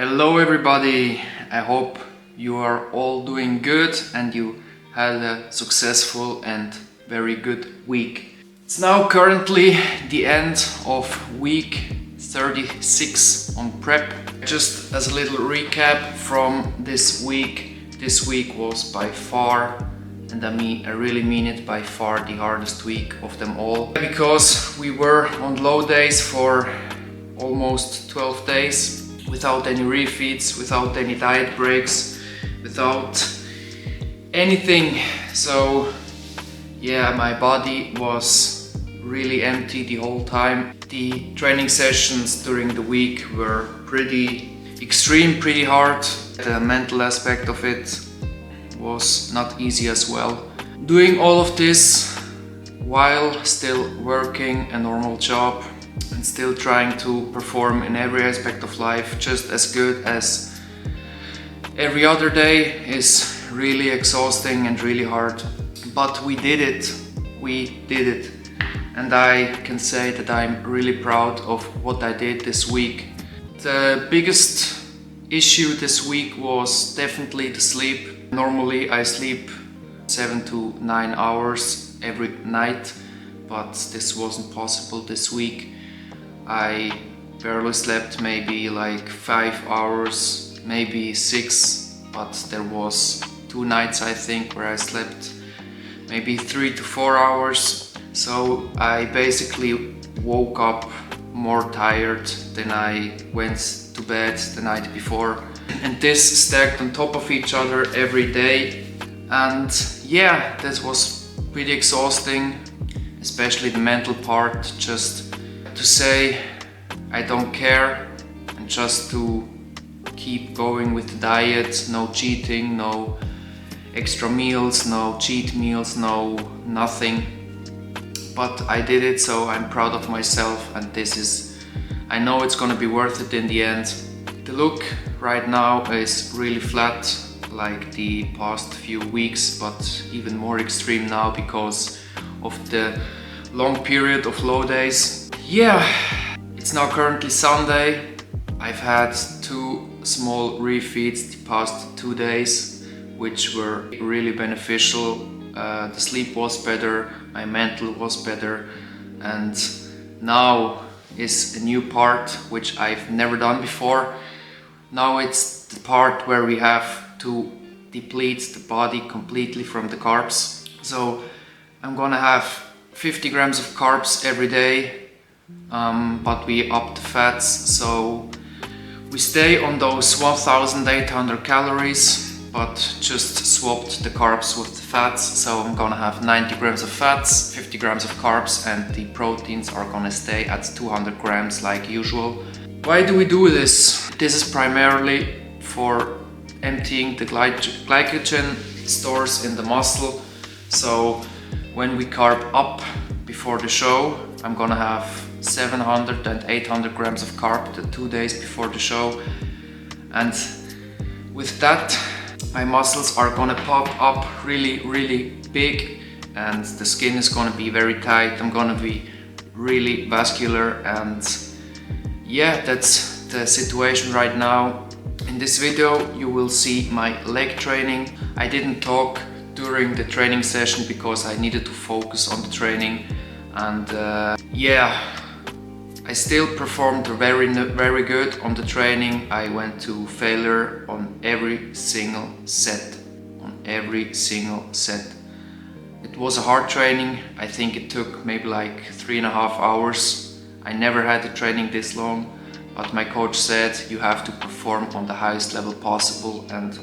Hello everybody, I hope you are all doing good and you had a successful and very good week. It's now currently the end of week 36 on prep. Just as a little recap from this week was by far, and I really mean it, by far the hardest week of them all, because we were on low days for almost 12 days without any refeeds, without any diet breaks, without anything. So yeah, my body was really empty the whole time. The training sessions during the week were pretty extreme, pretty hard. The mental aspect of it was not easy as well. Doing all of this while still working a normal job and still trying to perform in every aspect of life just as good as every other day is really exhausting and really hard. But we did it. And I can say that I'm really proud of what I did this week. The biggest issue this week was definitely the sleep. Normally I sleep 7 to 9 hours every night, but this wasn't possible this week. I barely slept maybe like 5 hours, maybe 6, but there was 2 nights I think where I slept maybe 3 to 4 hours. So I basically woke up more tired than I went to bed the night before. And this stacked on top of each other every day. And yeah, that was pretty exhausting, especially the mental part, just to say I don't care and just to keep going with the diet, no cheating, no extra meals, no cheat meals, no nothing. But I did it, so I'm proud of myself, and I know it's gonna be worth it in the end. The look right now is really flat like the past few weeks, but even more extreme now because of the long period of low days. Yeah, it's now currently Sunday. I've had 2 small refeeds the past 2 days, which were really beneficial. The sleep was better, my mental was better, and now is a new part which I've never done before. Now it's the part where we have to deplete the body completely from the carbs. So I'm gonna have 50 grams of carbs every day, but we up the fats, so we stay on those 1,800 calories, but just swapped the carbs with the fats. So I'm gonna have 90 grams of fats, 50 grams of carbs, and the proteins are gonna stay at 200 grams like usual. Why do we do this? This is primarily for emptying the glycogen stores in the muscle. So when we carb up before the show, I'm gonna have 700 and 800 grams of carb the 2 days before the show. And with that, my muscles are gonna pop up really big, and the skin is gonna be very tight. I'm gonna be really vascular, and yeah, that's the situation right now. In this video you will see my leg training. I didn't talk during the training session because I needed to focus on the training, and yeah, I still performed very good on the training. I went to failure on every single set. It was a hard training. I think it took maybe like 3.5 hours. I never had a training this long, but my coach said you have to perform on the highest level possible, and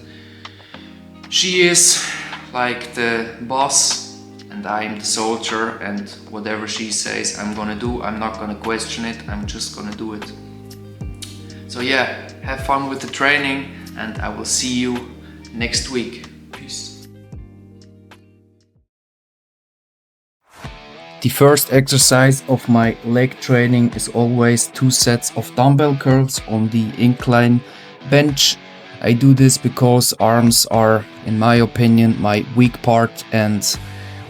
she is like the boss and I'm the soldier, and whatever she says I'm gonna do. I'm not gonna question it, I'm just gonna do it. So yeah, have fun with the training, and I will see you next week. Peace. The first exercise of my leg training is always 2 sets of dumbbell curls on the incline bench. I do this because arms are, in my opinion, my weak part, and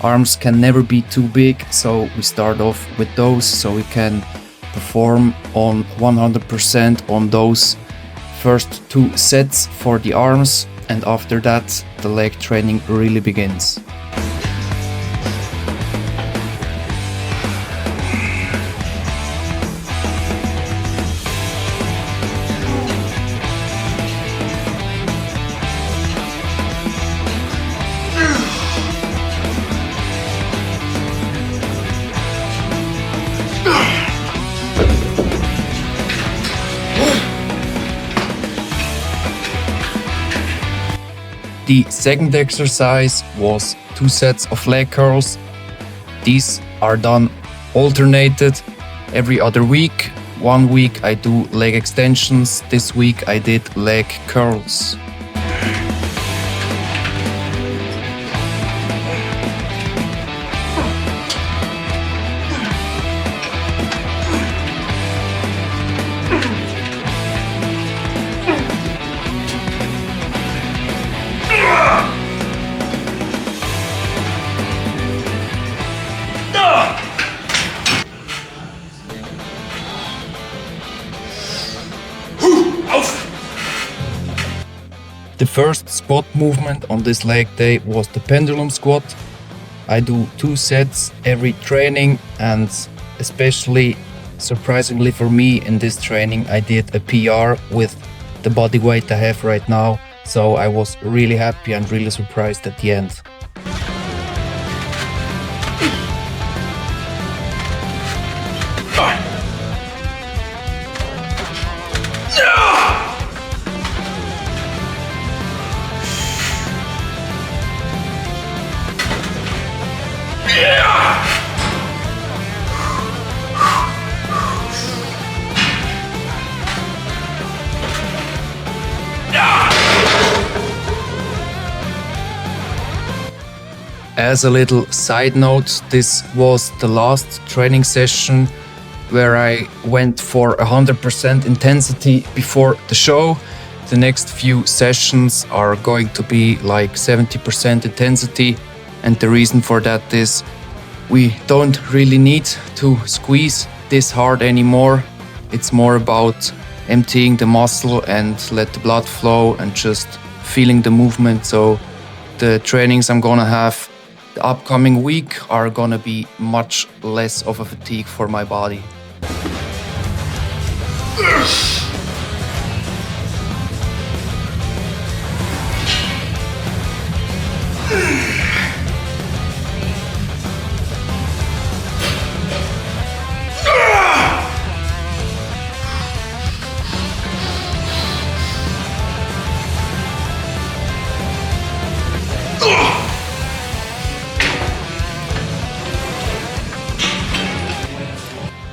arms can never be too big, so we start off with those so we can perform on 100% on those first 2 sets for the arms, and after that the leg training really begins. The second exercise was 2 sets of leg curls. These are done alternated every other week. 1 week I do leg extensions, this week I did leg curls. The first squat movement on this leg day was the pendulum squat. I do 2 sets every training, and especially surprisingly for me in this training I did a PR with the body weight I have right now, so I was really happy and really surprised at the end. As a little side note, this was the last training session where I went for 100% intensity before the show. The next few sessions are going to be like 70% intensity, and the reason for that is we don't really need to squeeze this hard anymore. It's more about emptying the muscle and let the blood flow and just feeling the movement. So the trainings I'm gonna have the upcoming week are gonna be much less of a fatigue for my body.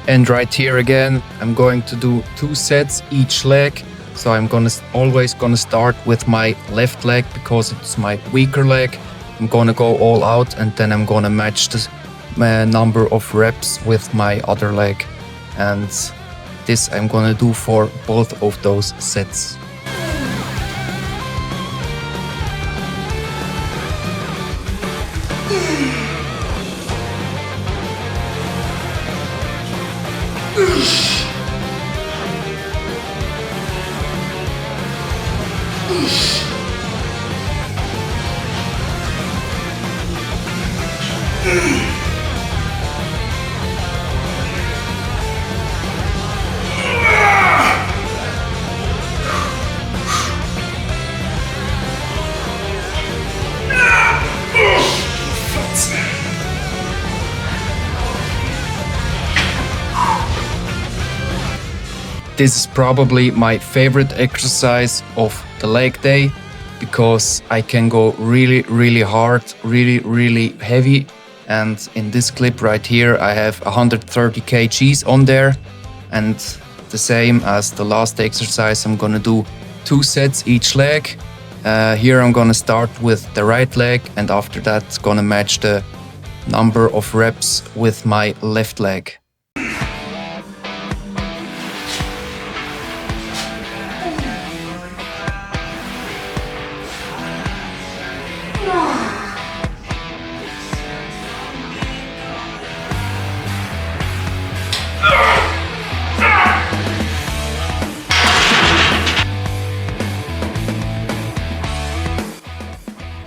And right here again, I'm going to do 2 sets each leg. So I'm always gonna start with my left leg because it's my weaker leg. I'm gonna go all out, and then I'm gonna match the number of reps with my other leg. And this I'm gonna do for both of those sets. This is probably my favorite exercise of the leg day because I can go really hard, really heavy. And in this clip right here, I have 130 kgs on there. And the same as the last exercise, I'm gonna do 2 sets each leg. Here I'm gonna start with the right leg, and after that, it's gonna match the number of reps with my left leg.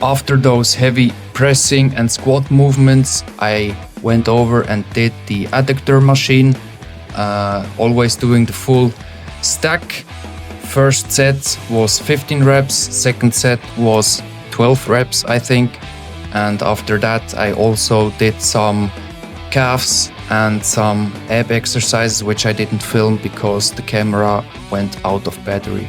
After those heavy pressing and squat movements, I went over and did the adductor machine, always doing the full stack. First set was 15 reps, second set was 12 reps, I think. And after that, I also did some calves and some ab exercises, which I didn't film because the camera went out of battery.